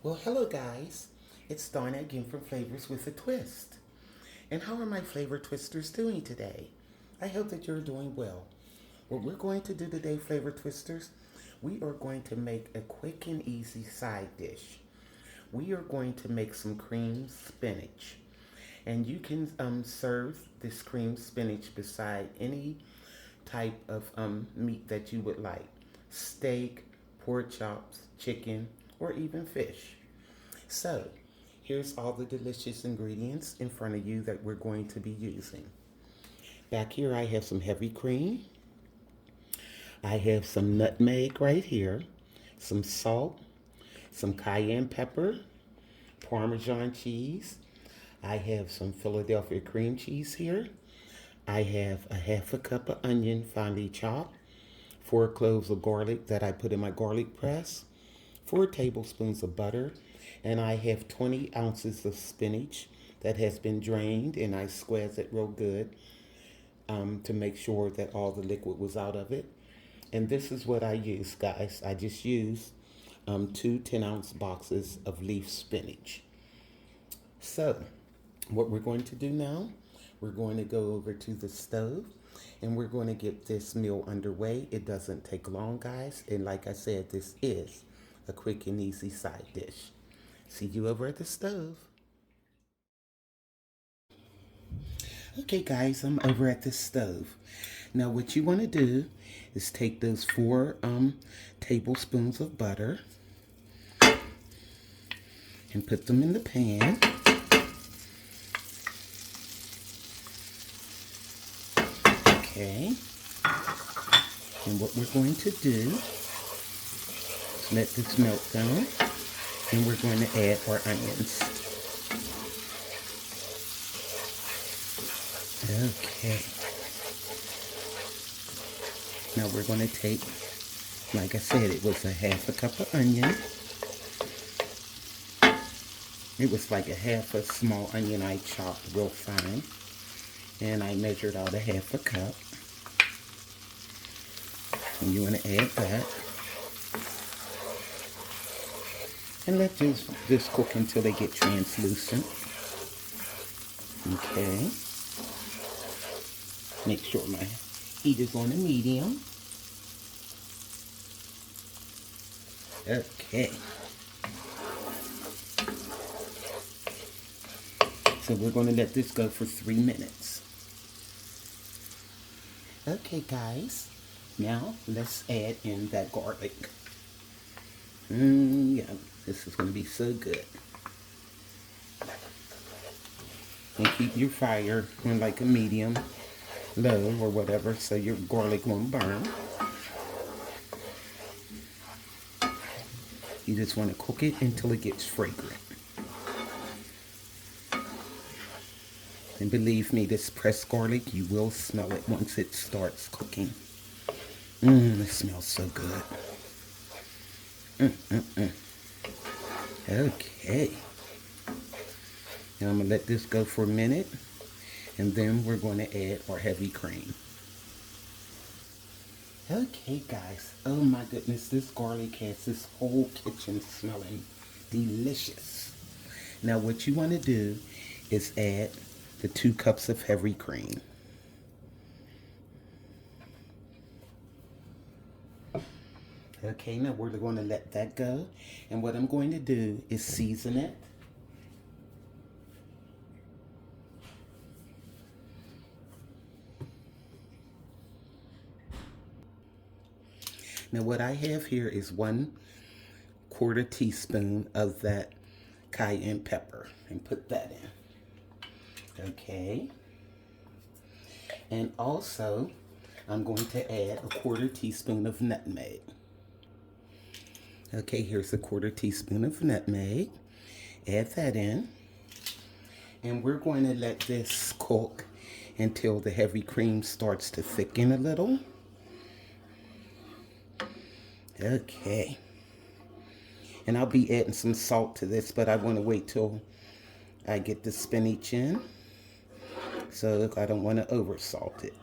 Well, hello guys. It's Donna again from Flavors with a Twist. And how are my flavor twisters doing today? I hope that you're doing well. What we're going to do today, flavor twisters, we are going to make a quick and easy side dish. We are going to make some cream spinach. And you can serve this cream spinach beside any type of meat that you would like: steak, pork chops, chicken, or even fish. So, here's all the delicious ingredients in front of you that we're going to be using. Back here, I have some heavy cream. I have some nutmeg right here, some salt, some cayenne pepper, Parmesan cheese. I have some Philadelphia cream cheese here. I have a half a cup of onion finely chopped, 4 cloves of garlic that I put in my garlic press, 4 tablespoons of butter, and I have 20 ounces of spinach that has been drained, and I squeezed it real good to make sure that all the liquid was out of it. And this is what I use, guys. I just used two 10-ounce boxes of leaf spinach. So, what we're going to do now, we're going to go over to the stove and we're going to get this meal underway. It doesn't take long, guys. And like I said, this is a quick and easy side dish. See you over at the stove. Okay, guys, I'm over at the stove. Now, what you want to do is take those 4 tablespoons of butter and put them in the pan. Okay. And what we're going to do is let this melt down, and we're going to add our onions. Okay. Now we're going to take, like I said, it was a half a cup of onion. It was like a half a small onion I chopped real fine. And I measured out a half a cup. And you want to add that. And let this cook until they get translucent. Okay. Make sure my heat is on a medium. Okay. So we're going to let this go for 3 minutes. Okay, guys. Now let's add in that garlic. Yeah, this is going to be so good. And keep your fire on like a medium, low, or whatever, so your garlic won't burn. You just want to cook it until it gets fragrant. And believe me, this pressed garlic, you will smell it once it starts cooking. It smells so good. Okay. Now I'm going to let this go for a minute, and then we're going to add our heavy cream. Okay, guys. Oh my goodness, this garlic has this whole kitchen smelling delicious. Now what you want to do is add the 2 cups of heavy cream. Okay, now we're going to let that go. And what I'm going to do is season it. Now what I have here is 1/4 teaspoon of that cayenne pepper. And put that in. Okay. And also, I'm going to add a 1/4 teaspoon of nutmeg. Okay, here's a 1/4 teaspoon of nutmeg. Add that in. And we're going to let this cook until the heavy cream starts to thicken a little. Okay. And I'll be adding some salt to this, but I want to wait till I get the spinach in. So I don't want to over salt it.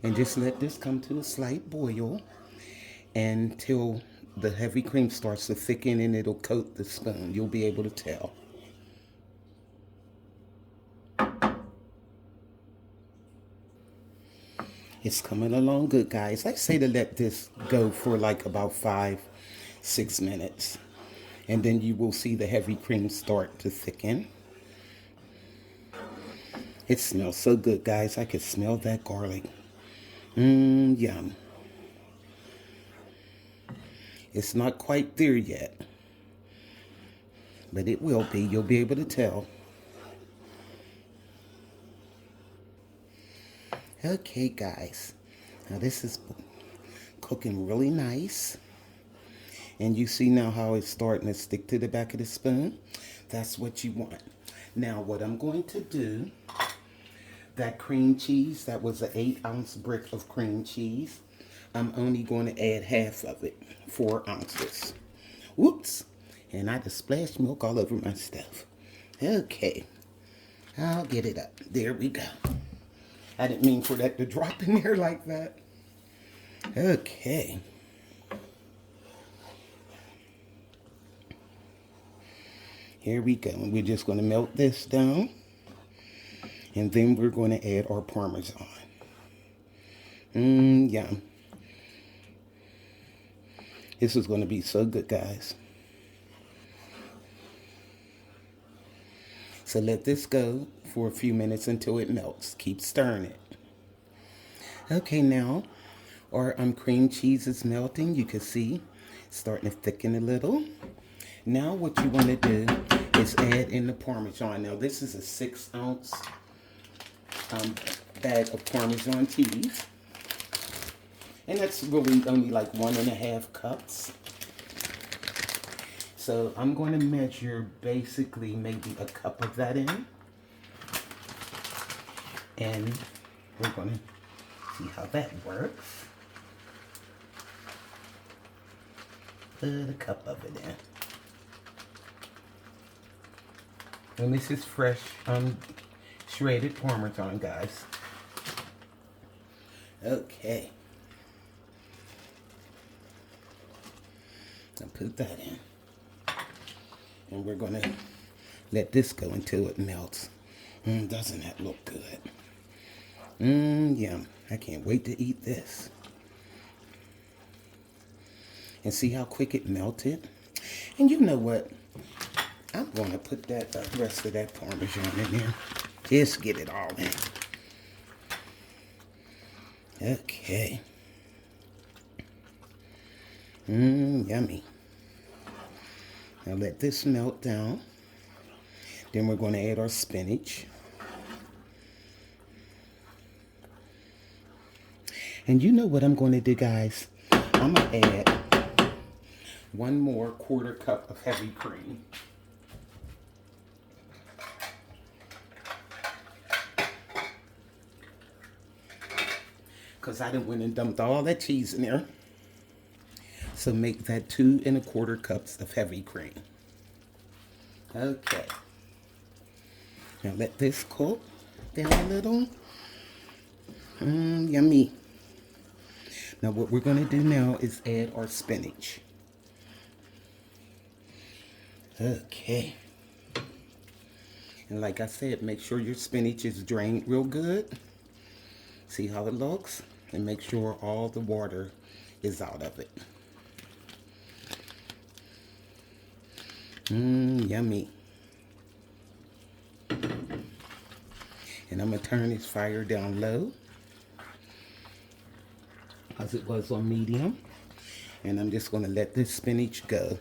And just let this come to a slight boil until the heavy cream starts to thicken and it'll coat the spoon, you'll be able to tell. It's coming along good, guys. I say to let this go for like about 5-6 minutes. And then you will see the heavy cream start to thicken. It smells so good, guys. I can smell that garlic. Yum. It's not quite there yet, but it will be. You'll be able to tell. Okay, guys. Now this is cooking really nice. And you see now how it's starting to stick to the back of the spoon? That's what you want. Now what I'm going to do, that cream cheese, that was an 8-ounce brick of cream cheese. I'm only going to add half of it, 4 ounces. Whoops. And I just splashed milk all over my stuff. Okay. I'll get it up. There we go. I didn't mean for that to drop in there like that. Okay. Here we go. And we're just going to melt this down. And then we're going to add our Parmesan. Yum. This is going to be so good, guys. So let this go for a few minutes until it melts. Keep stirring it. Okay, now our cream cheese is melting. You can see it's starting to thicken a little. Now what you want to do is add in the Parmesan. Now this is a 6-ounce bag of Parmesan cheese. And that's really only like 1.5 cups. So I'm going to measure basically maybe a cup of that in. And we're going to see how that works. Put a cup of it in. And this is fresh shredded Parmesan, guys. Okay. I'll put that in. And we're going to let this go until it melts. Doesn't that look good? Yum. I can't wait to eat this. And see how quick it melted? And you know what? I'm going to put that the rest of that Parmesan in there. Just get it all in. Okay. Yummy. Now let this melt down. Then we're going to add our spinach. And you know what I'm going to do, guys? I'm going to add 1 more 1/4 cup of heavy cream. Because I done went and dumped all that cheese in there. So make that 2 1/4 cups of heavy cream. Okay. Now let this cook down a little. Yummy. Now what we're going to do now is add our spinach. Okay. And like I said, make sure your spinach is drained real good. See how it looks? And make sure all the water is out of it. Yummy. And I'm going to turn this fire down low, as it was on medium. And I'm just going to let this spinach go.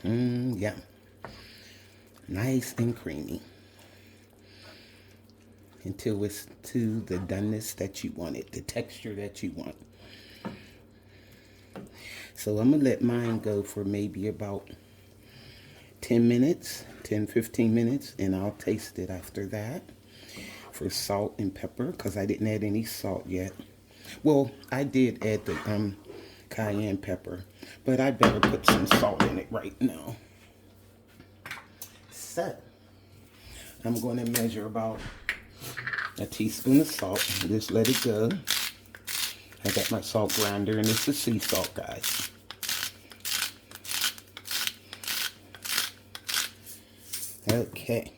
Yeah. Nice and creamy. Until it's to the doneness that you want it, the texture that you want. So I'm going to let mine go for maybe about 10 minutes, 10-15 minutes, and I'll taste it after that for salt and pepper, because I didn't add any salt yet. Well, I did add the cayenne pepper, but I better put some salt in it right now. So, I'm going to measure about a teaspoon of salt. Just let it go. I got my salt grinder, and it's the sea salt, guys. Okay.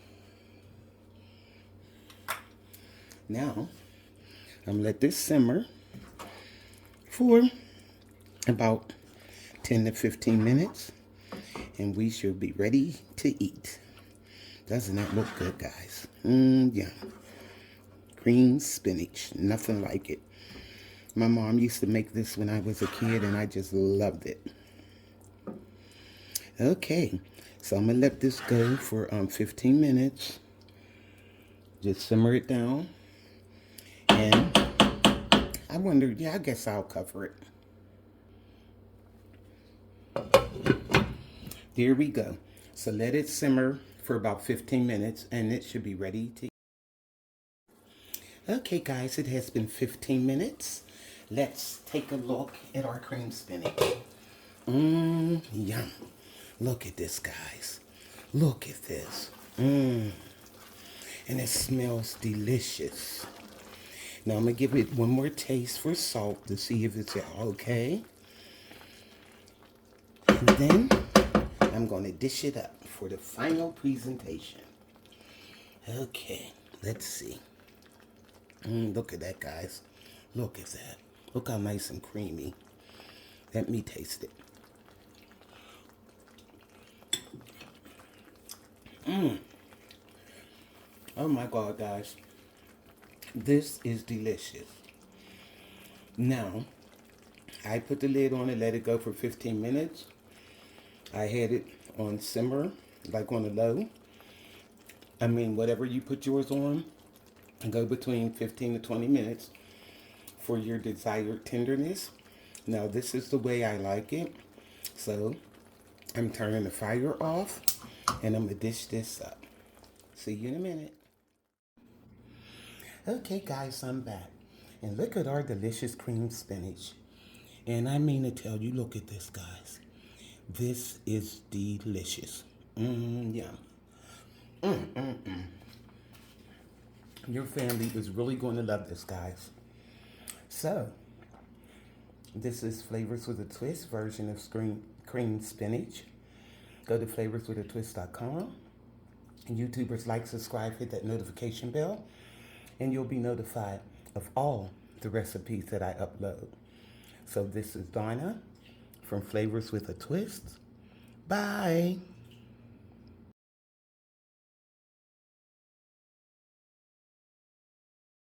Now, I'm gonna let this simmer for about 10 to 15 minutes, and we should be ready to eat. Doesn't that look good, guys? Yeah. Green spinach, nothing like it. My mom used to make this when I was a kid, and I just loved it. Okay, so I'm gonna let this go for 15 minutes. Just simmer it down, and I wonder, yeah, I guess I'll cover it. There we go. So let it simmer for about 15 minutes, and it should be ready to eat. Okay, guys, it has been 15 minutes. Let's take a look at our cream spinach. Yum. Look at this, guys. Look at this. And it smells delicious. Now I'm going to give it one more taste for salt to see if it's okay. And then I'm going to dish it up for the final presentation. Okay, let's see. Look at that, guys. Look at that. Look how nice and creamy. Let me taste it. Oh my God, guys. This is delicious. Now, I put the lid on and let it go for 15 minutes. I had it on simmer, like on a low. I mean, whatever you put yours on, go between 15 to 20 minutes for your desired tenderness. Now, this is the way I like it. So, I'm turning the fire off, and I'm going to dish this up. See you in a minute. Okay, guys, I'm back. And look at our delicious cream spinach. And I mean to tell you, look at this, guys. This is delicious. Yum. Your family is really going to love this, guys. So, this is Flavors with a Twist version of cream spinach. Go to flavorswithatwist.com. YouTubers like, subscribe, hit that notification bell, and you'll be notified of all the recipes that I upload. So this is Donna from Flavors with a Twist. Bye.